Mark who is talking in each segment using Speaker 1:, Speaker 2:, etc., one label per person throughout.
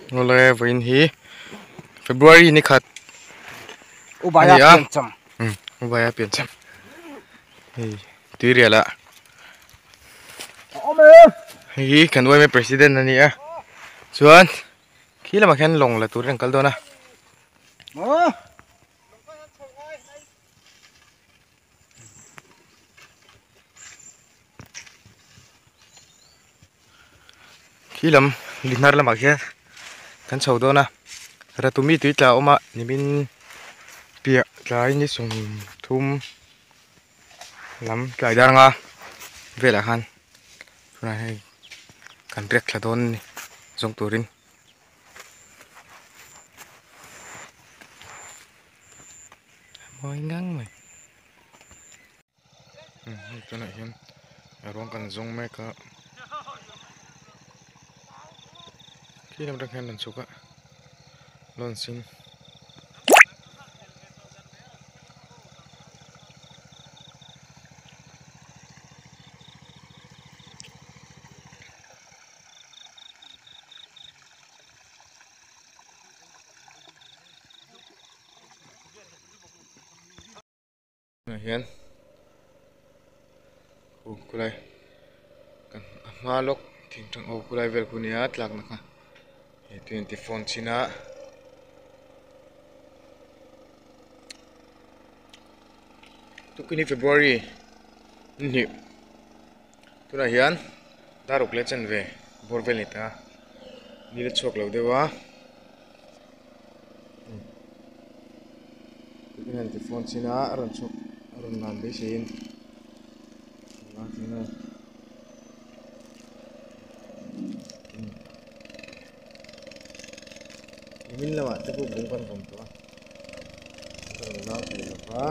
Speaker 1: Ngole voin hi February ni khat
Speaker 2: ubaya pian cham
Speaker 1: ubaya pian cham hi tiriala
Speaker 2: ome
Speaker 1: hi kanwai me president ani a chuan khila ma khan long la tur reng kal dona khilam linar la ma khan kan chho dona ra tumi tui tla oma nimin pia tlai ni sum thum lam tlai daranga vela khan na hei kan rek thla don ni zong turin moi ngang mai tuna hian rong kan zong me ka khilam ra khan lan chuka lon sin hian kulai kan ngalok thing thang o kulai vel kunia tlak na kha 24 china 2 February ni tuna hian daruk le chen ve borvel ni ta ni le chok lo dewa 24 china ran chok ran nan be sin na tina min lawa te bu bung kan kom to na te pa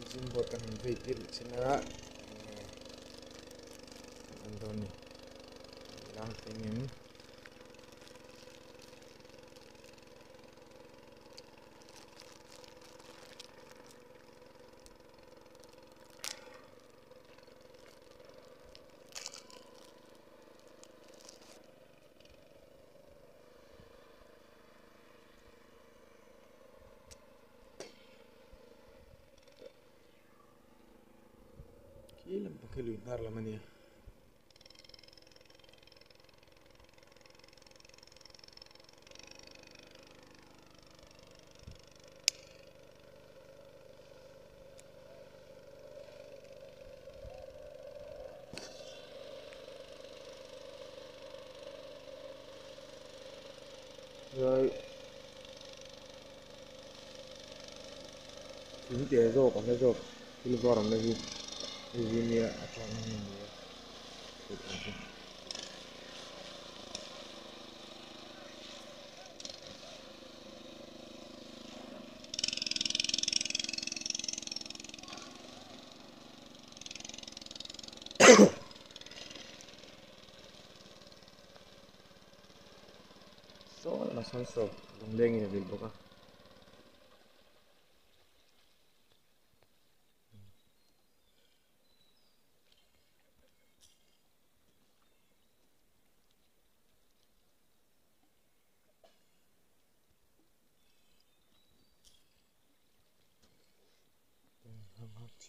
Speaker 1: jin bot kan ve til china andoni lang tingin kilam pakilu nar lamania rồi chính tiền rồi còn cái rồi thì vào làm cái gì ni atlang ni so na son so long leng ni bil boka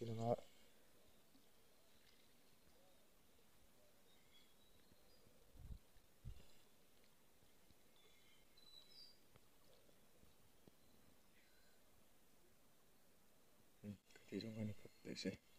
Speaker 1: sila ti jong ani khat le se